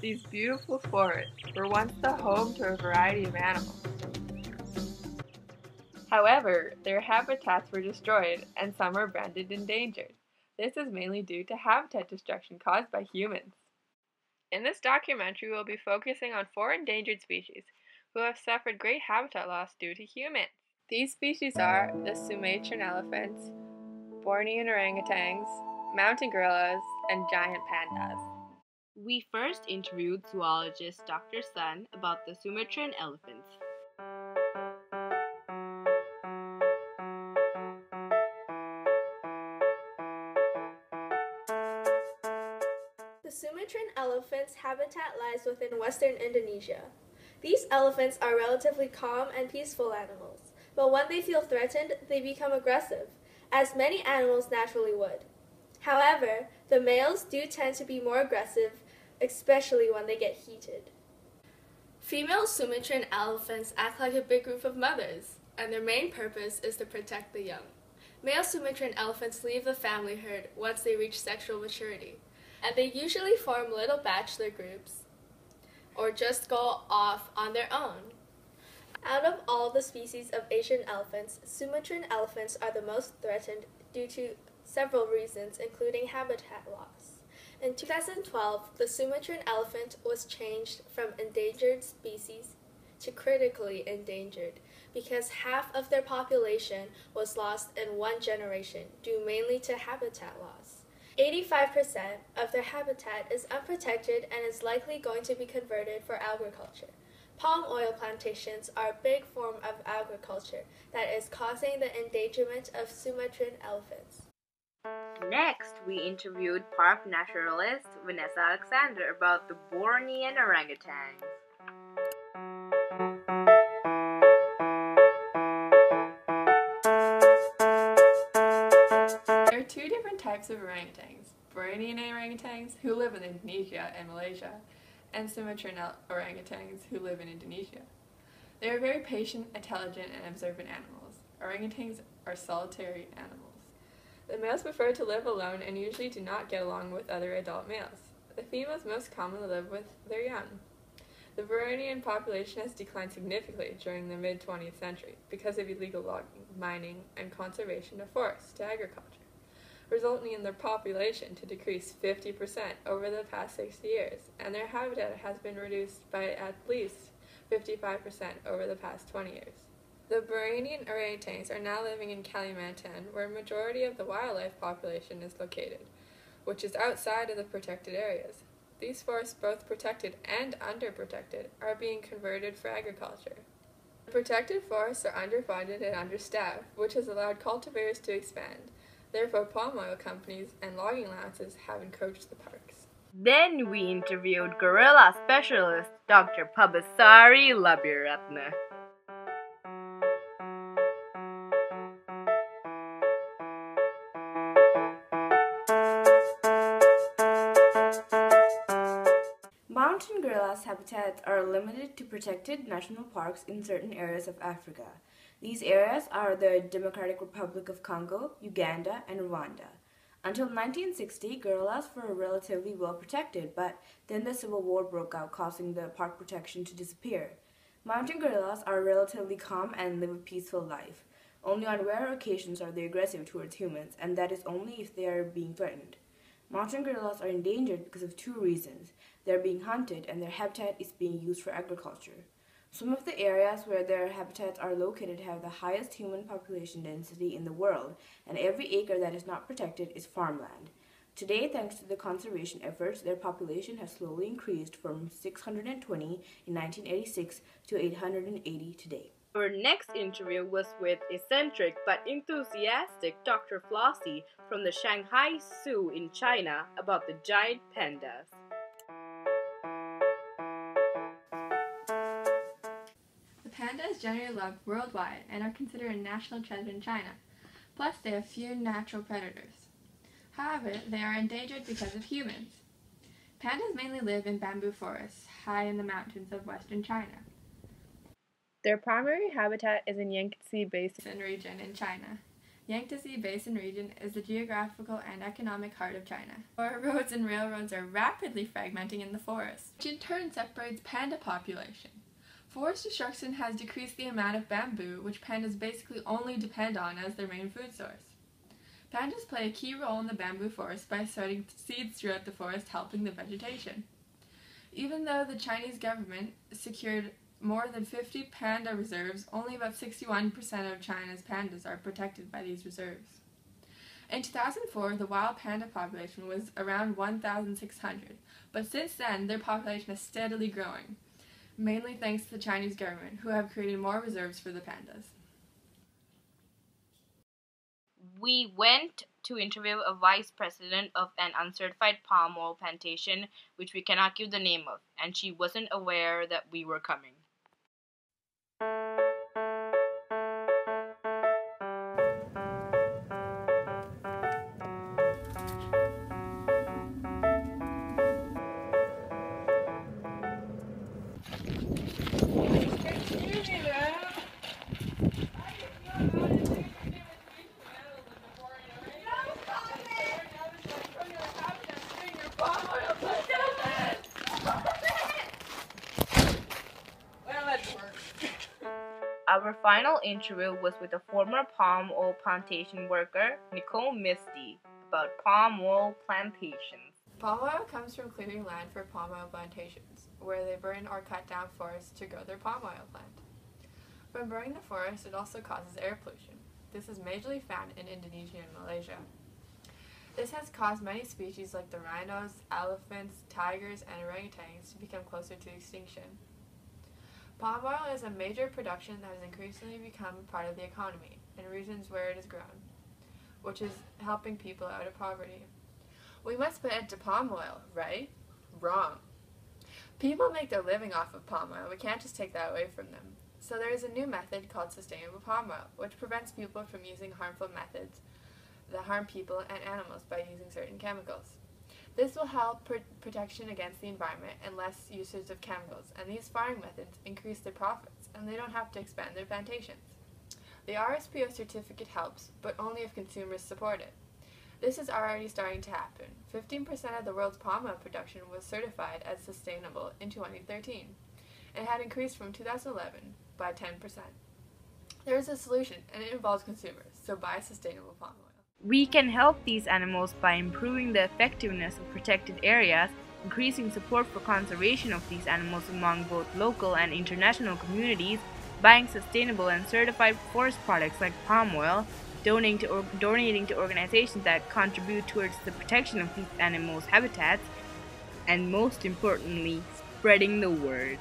These beautiful forests were once the home to a variety of animals. However, their habitats were destroyed and some are branded endangered. This is mainly due to habitat destruction caused by humans. In this documentary, we'll be focusing on 4 endangered species who have suffered great habitat loss due to humans. These species are the Sumatran elephants, Bornean orangutans, mountain gorillas, and giant pandas. We first interviewed zoologist Dr. Sun about the Sumatran elephants. The Sumatran elephant's habitat lies within western Indonesia. These elephants are relatively calm and peaceful animals, but when they feel threatened, they become aggressive, as many animals naturally would. However, the males do tend to be more aggressive, especially when they get heated. Female Sumatran elephants act like a big group of mothers, and their main purpose is to protect the young. Male Sumatran elephants leave the family herd once they reach sexual maturity, and they usually form little bachelor groups or just go off on their own. Out of all the species of Asian elephants, Sumatran elephants are the most threatened due to several reasons, including habitat loss. In 2012, the Sumatran elephant was changed from endangered species to critically endangered because half of their population was lost in one generation due mainly to habitat loss. 85% of their habitat is unprotected and is likely going to be converted for agriculture. Palm oil plantations are a big form of agriculture that is causing the endangerment of Sumatran elephants. Next, we interviewed park naturalist Vanessa Alexander about the Bornean orangutans. There are 2 different types of orangutans: Bornean orangutans, who live in Indonesia and Malaysia, and Sumatran orangutans, who live in Indonesia. They are very patient, intelligent, and observant animals. Orangutans are solitary animals. The males prefer to live alone and usually do not get along with other adult males. The females most commonly live with their young. The Bornean population has declined significantly during the mid-20th century because of illegal logging, mining, and conservation of forests to agriculture, resulting in their population to decrease 50% over the past 60 years, and their habitat has been reduced by at least 55% over the past 20 years. The Bornean orangutans are now living in Kalimantan, where a majority of the wildlife population is located, which is outside of the protected areas. These forests, both protected and underprotected, are being converted for agriculture. The protected forests are underfunded and understaffed, which has allowed cultivators to expand. Therefore, palm oil companies and logging allowances have encroached the parks. Then we interviewed gorilla specialist Dr. Pabasari Labiratna. Mountain gorillas' habitats are limited to protected national parks in certain areas of Africa. These areas are the Democratic Republic of Congo, Uganda, and Rwanda. Until 1960, gorillas were relatively well protected, but then the Civil War broke out, causing the park protection to disappear. Mountain gorillas are relatively calm and live a peaceful life. Only on rare occasions are they aggressive towards humans, and that is only if they are being threatened. Mountain gorillas are endangered because of 2 reasons. They are being hunted and their habitat is being used for agriculture. Some of the areas where their habitats are located have the highest human population density in the world, and every acre that is not protected is farmland. Today, thanks to the conservation efforts, their population has slowly increased from 620 in 1986 to 880 today. Our next interview was with eccentric but enthusiastic Dr. Flossie from the Shanghai Zoo in China about the giant pandas. The panda is generally loved worldwide and are considered a national treasure in China. Plus, they have few natural predators. However, they are endangered because of humans. Pandas mainly live in bamboo forests, high in the mountains of western China. Their primary habitat is in Yangtze Basin region in China. Yangtze Basin region is the geographical and economic heart of China, where roads and railroads are rapidly fragmenting in the forest, which in turn separates panda population. Forest destruction has decreased the amount of bamboo, which pandas basically only depend on as their main food source. Pandas play a key role in the bamboo forest by spreading seeds throughout the forest, helping the vegetation. Even though the Chinese government secured more than 50 panda reserves, only about 61% of China's pandas are protected by these reserves. In 2004, the wild panda population was around 1,600, but since then their population is steadily growing, mainly thanks to the Chinese government, who have created more reserves for the pandas. We went to interview a vice president of an uncertified palm oil plantation, which we cannot give the name of, and she wasn't aware that we were coming. Our final interview was with a former palm oil plantation worker, Nicole Misty, about palm oil plantations. Palm oil comes from clearing land for palm oil plantations, where they burn or cut down forests to grow their palm oil plant. From burning the forest, it also causes air pollution. This is majorly found in Indonesia and Malaysia. This has caused many species like the rhinos, elephants, tigers, and orangutans to become closer to extinction. Palm oil is a major production that has increasingly become part of the economy in regions where it is grown, which is helping people out of poverty. We must put end to palm oil, right? Wrong. People make their living off of palm oil. We can't just take that away from them. So there is a new method called sustainable palm oil, which prevents people from using harmful methods that harm people and animals by using certain chemicals. This will help protection against the environment and less usage of chemicals, and these farming methods increase their profits, and they don't have to expand their plantations. The RSPO certificate helps, but only if consumers support it. This is already starting to happen. 15% of the world's palm oil production was certified as sustainable in 2013, and had increased from 2011 by 10%. There is a solution, and it involves consumers, so buy sustainable palm oil. We can help these animals by improving the effectiveness of protected areas, increasing support for conservation of these animals among both local and international communities, buying sustainable and certified forest products like palm oil, donating to organizations that contribute towards the protection of these animals' habitats, and most importantly, spreading the word.